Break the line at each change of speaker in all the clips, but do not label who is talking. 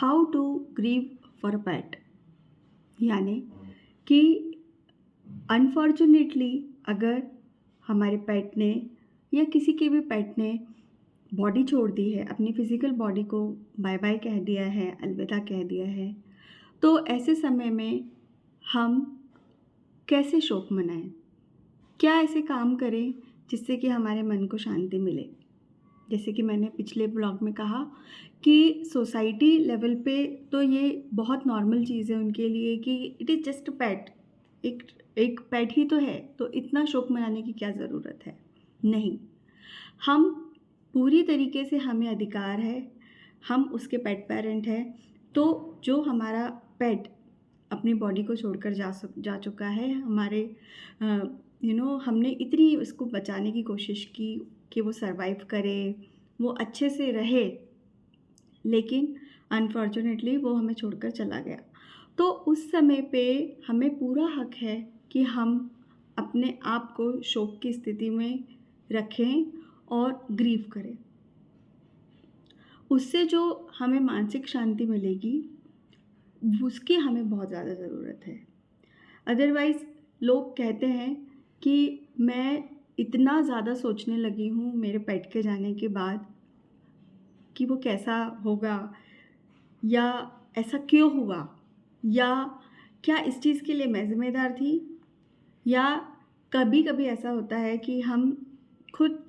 How to grieve for a pet, यानी कि unfortunately अगर हमारे पेट ने या किसी के भी पेट ने बॉडी छोड़ दी है, अपनी फिजिकल बॉडी को बाय बाय कह दिया है, अलविदा कह दिया है, तो ऐसे समय में हम कैसे शोक मनाएं? क्या ऐसे काम करें जिससे कि हमारे मन को शांति मिले? जैसे कि मैंने पिछले ब्लॉग में कहा कि सोसाइटी लेवल पे तो ये बहुत नॉर्मल चीज़ है उनके लिए कि इट इज़ जस्ट अ पेट, एक एक पेट ही तो है, तो इतना शोक मनाने की क्या ज़रूरत है? नहीं, हम पूरी तरीके से हमें अधिकार है, हम उसके पेट पेरेंट हैं, तो जो हमारा पेट अपनी बॉडी को छोड़कर जा चुका है, हमारे हमने इतनी उसको बचाने की कोशिश की कि वो सर्वाइव करे, वो अच्छे से रहे, लेकिन अनफॉर्चुनेटली वो हमें छोड़कर चला गया। तो उस समय पे हमें पूरा हक है कि हम अपने आप को शोक की स्थिति में रखें और ग्रीव करें। उससे जो हमें मानसिक शांति मिलेगी, उसकी हमें बहुत ज़्यादा ज़रूरत है। अदरवाइज़ लोग कहते हैं कि मैं इतना ज़्यादा सोचने लगी हूँ मेरे पेट के जाने के बाद कि वो कैसा होगा, या ऐसा क्यों हुआ, या क्या इस चीज़ के लिए मैं ज़िम्मेदार थी, या कभी-कभी ऐसा होता है कि हम खुद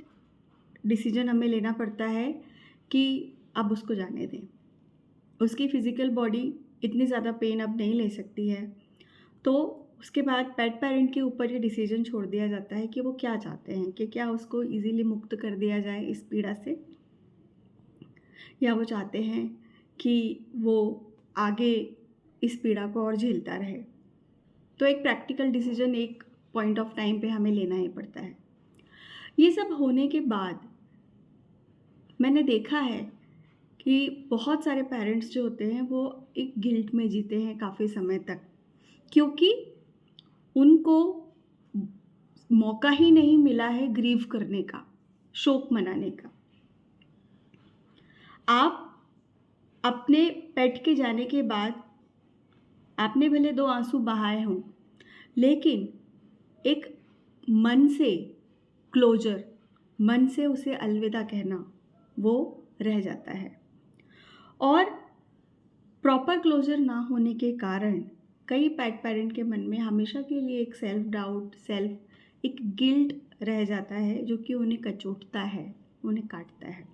डिसीज़न हमें लेना पड़ता है कि अब उसको जाने दें। उसकी फ़िज़िकल बॉडी इतनी ज़्यादा पेन अब नहीं ले सकती है, तो उसके बाद पेट पेरेंट के ऊपर ये डिसीज़न छोड़ दिया जाता है कि वो क्या चाहते हैं, कि क्या उसको ईज़िली मुक्त कर दिया जाए इस पीड़ा से, या वो चाहते हैं कि वो आगे इस पीड़ा को और झेलता रहे। तो एक प्रैक्टिकल डिसीज़न एक पॉइंट ऑफ टाइम पे हमें लेना ही पड़ता है। ये सब होने के बाद मैंने देखा है कि बहुत सारे पेरेंट्स जो होते हैं वो एक गिल्ट में जीते हैं काफ़ी समय तक, क्योंकि उनको मौका ही नहीं मिला है ग्रीव करने का, शोक मनाने का। आप अपने पेट के जाने के बाद आपने भले 2 आँसू बहाए हों, लेकिन एक मन से क्लोज़र, मन से उसे अलविदा कहना, वो रह जाता है। और प्रॉपर क्लोज़र ना होने के कारण कई पेट पेरेंट के मन में हमेशा के लिए एक सेल्फ डाउट, एक गिल्ट रह जाता है, जो कि उन्हें कचोटता है, उन्हें काटता है।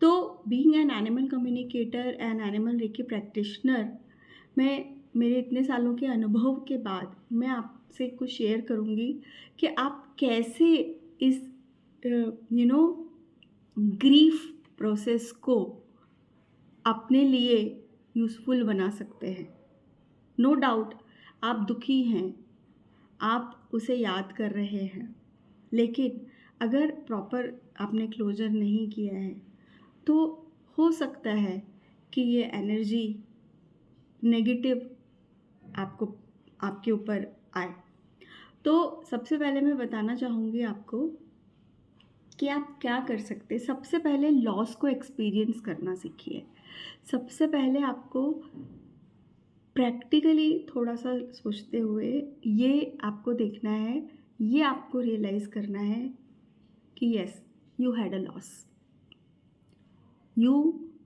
तो being an animal communicator and animal reiki practitioner, मैं मेरे इतने सालों के अनुभव के बाद मैं आपसे कुछ शेयर करूँगी कि आप कैसे इस ग्रीफ प्रोसेस को अपने लिए यूज़फुल बना सकते हैं। नो डाउट आप दुखी हैं, आप उसे याद कर रहे हैं, लेकिन अगर प्रॉपर आपने क्लोज़र नहीं किया है, तो हो सकता है कि ये एनर्जी नेगेटिव आपको आपके ऊपर आए। तो सबसे पहले मैं बताना चाहूँगी आपको कि आप क्या कर सकते हैं। सबसे पहले लॉस को एक्सपीरियंस करना सीखिए। सबसे पहले आपको प्रैक्टिकली थोड़ा-सा सोचते हुए ये आपको देखना है, ये आपको रियलाइज़ करना है कि yes, you had a loss. You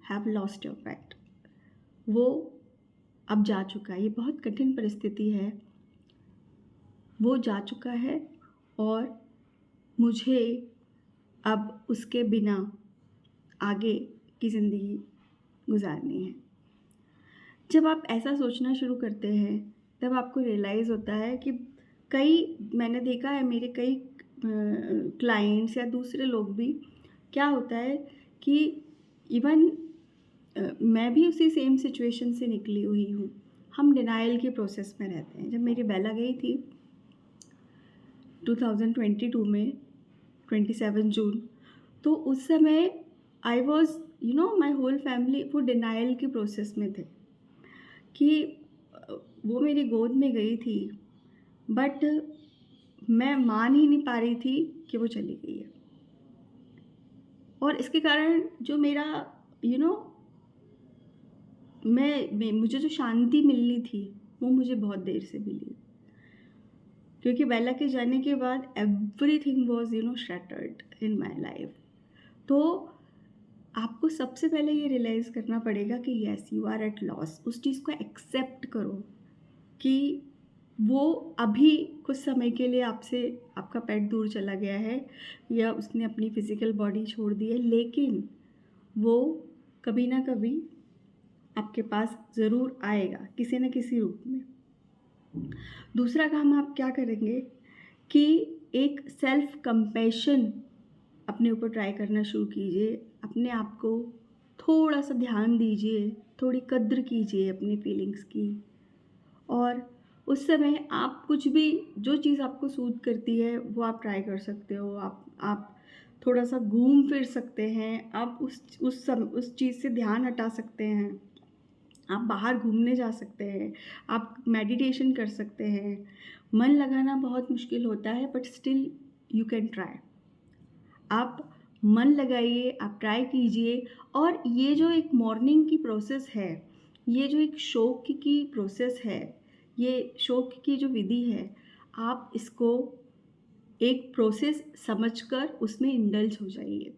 have lost your पेट। वो अब जा चुका है, ये बहुत कठिन परिस्थिति है। वो जा चुका है और मुझे अब उसके बिना आगे की ज़िंदगी गुज़ारनी है। जब आप ऐसा सोचना शुरू करते हैं, तब आपको रियलाइज़ होता है कि मैंने देखा है मेरे कई क्लाइंट्स या दूसरे लोग भी, क्या होता है कि इवन मैं भी उसी सेम सिचुएशन से निकली हुई हूँ। हम डिनायल के प्रोसेस में रहते हैं। जब मेरी बेला गई थी 2022 में 27 जून, तो उस समय I was my whole family वो डिनायल के प्रोसेस में थे कि वो मेरी गोद में गई थी, बट मैं मान ही नहीं पा रही थी कि वो चली गई है। और इसके कारण जो मेरा यू नो मुझे जो शांति मिलनी थी वो मुझे बहुत देर से मिली, क्योंकि बेला के जाने के बाद everything was shattered in my life. तो आपको सबसे पहले ये रियलाइज़ करना पड़ेगा कि yes you are at loss. उस चीज़ को एक्सेप्ट करो कि वो अभी कुछ समय के लिए आपसे, आपका पेट दूर चला गया है या उसने अपनी फिज़िकल बॉडी छोड़ दी है, लेकिन वो कभी ना कभी आपके पास ज़रूर आएगा किसी न किसी रूप में। दूसरा काम आप क्या करेंगे कि एक सेल्फ कंपैशन अपने ऊपर ट्राई करना शुरू कीजिए। अपने आप को थोड़ा सा ध्यान दीजिए, थोड़ी कद्र कीजिए अपनी फीलिंग्स की। और उस समय आप कुछ भी, जो चीज़ आपको सूट करती है वो आप ट्राई कर सकते हो। आप थोड़ा सा घूम फिर सकते हैं, आप उस चीज़ से ध्यान हटा सकते हैं, आप बाहर घूमने जा सकते हैं, आप मेडिटेशन कर सकते हैं। मन लगाना बहुत मुश्किल होता है, but still you can try. आप मन लगाइए, आप ट्राई कीजिए। और ये जो एक मॉर्निंग की प्रोसेस है, ये जो एक शौक की प्रोसेस है, ये शौक की जो विधि है, आप इसको एक प्रोसेस समझकर उसमें इंडल्ज हो जाइए।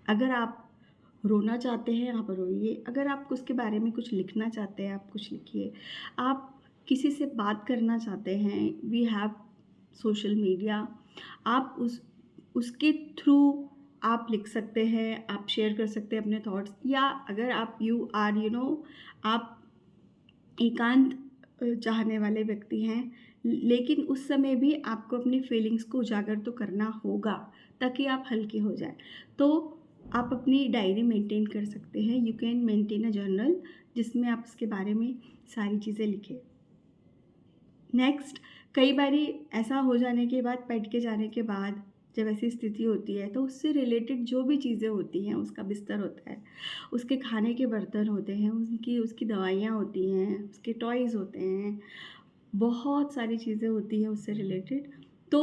अगर आप रोना चाहते हैं आप रोइए, अगर आप उसके बारे में कुछ लिखना चाहते हैं आप कुछ लिखिए, आप किसी से बात करना चाहते हैं, वी हैव सोशल मीडिया, आप उसके थ्रू आप लिख सकते हैं, आप शेयर कर सकते हैं अपने थॉट्स। या अगर आप आप एकांत चाहने वाले व्यक्ति हैं, लेकिन उस समय भी आपको अपनी फीलिंग्स को उजागर तो करना होगा ताकि आप हल्के हो जाएं, तो आप अपनी डायरी मेंटेन कर सकते हैं। You can maintain a journal जिसमें आप इसके बारे में सारी चीज़ें लिखें। नेक्स्ट, कई बारी ऐसा हो जाने के बाद, पेट के जाने के बाद जब ऐसी स्थिति होती है, तो उससे रिलेटेड जो भी चीज़ें होती हैं, उसका बिस्तर होता है, उसके खाने के बर्तन होते हैं, उसकी दवाइयाँ होती हैं, उसके टॉयज़ होते हैं, बहुत सारी चीज़ें होती हैं उससे रिलेटेड। तो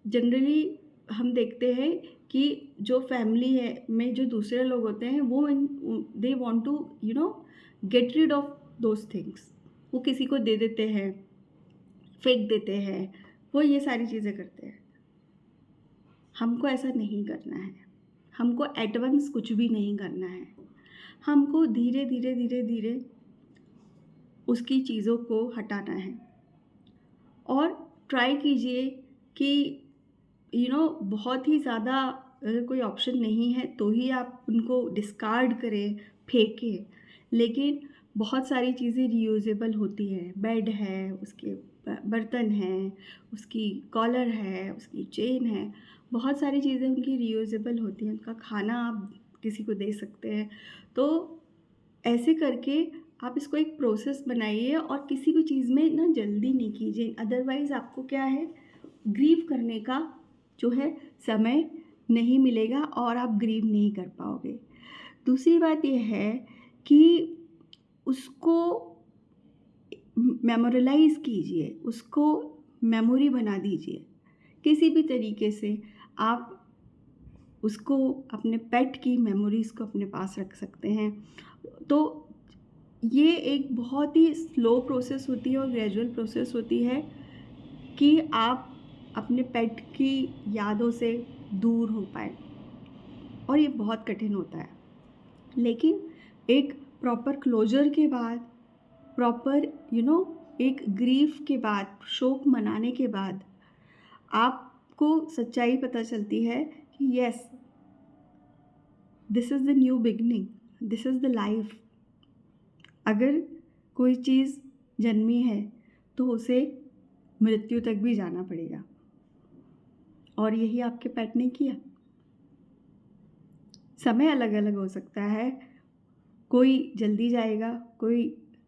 जनरली हम देखते हैं कि जो फैमिली है में जो दूसरे लोग होते हैं, वो they want to get rid of those things. वो किसी को दे देते हैं, फेंक देते हैं, वो ये सारी चीज़ें करते हैं। हमको ऐसा नहीं करना है, हमको एट वंस कुछ भी नहीं करना है। हमको धीरे धीरे धीरे धीरे उसकी चीज़ों को हटाना है। और ट्राई कीजिए कि बहुत ही ज़्यादा अगर कोई ऑप्शन नहीं है तो ही आप उनको डिस्कार्ड करें, फेंकें। लेकिन बहुत सारी चीज़ें रीयूजेबल होती हैं। बेड है, उसके बर्तन हैं, उसकी कॉलर है, उसकी चेन है, बहुत सारी चीज़ें उनकी रीयूजेबल होती हैं। उनका खाना आप किसी को दे सकते हैं। तो ऐसे करके आप इसको एक प्रोसेस बनाइए और किसी भी चीज़ में ना जल्दी नहीं कीजिए, अदरवाइज़ आपको क्या है, ग्रीव करने का जो है समय नहीं मिलेगा और आप ग्रीव नहीं कर पाओगे। दूसरी बात ये है कि उसको मेमोरलाइज़ कीजिए, उसको मेमोरी बना दीजिए। किसी भी तरीके से आप उसको, अपने पेट की मेमोरीज़ को अपने पास रख सकते हैं। तो ये एक बहुत ही स्लो प्रोसेस होती है और ग्रेजुअल प्रोसेस होती है कि आप अपने पेट की यादों से दूर हो पाए, और ये बहुत कठिन होता है। लेकिन एक प्रॉपर क्लोजर के बाद, प्रॉपर एक ग्रीफ के बाद, शोक मनाने के बाद आपको सच्चाई पता चलती है कि yes, this is the new beginning, this is the life. अगर कोई चीज़ जन्मी है तो उसे मृत्यु तक भी जाना पड़ेगा, और यही आपके पेट ने किया। समय अलग अलग हो सकता है, कोई जल्दी जाएगा, कोई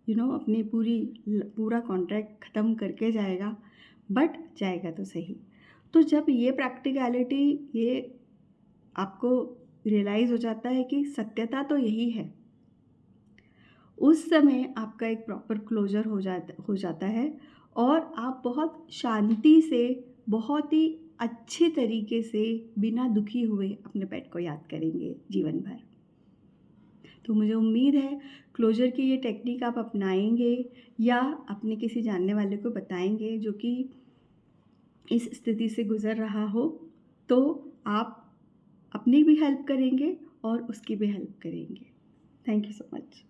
अपनी पूरा कॉन्ट्रैक्ट ख़त्म करके जाएगा, बट जाएगा तो सही। तो जब ये प्रैक्टिकलिटी, ये आपको रियलाइज़ हो जाता है कि सत्यता तो यही है, उस समय आपका एक प्रॉपर क्लोजर हो जाता है और आप बहुत शांति से, बहुत ही अच्छे तरीके से, बिना दुखी हुए अपने पेट को याद करेंगे जीवन भर। तो मुझे उम्मीद है क्लोज़र की ये टेक्निक आप अपनाएँगे या अपने किसी जानने वाले को बताएँगे जो कि इस स्थिति से गुज़र रहा हो, तो आप अपनी भी हेल्प करेंगे और उसकी भी हेल्प करेंगे। Thank you so much.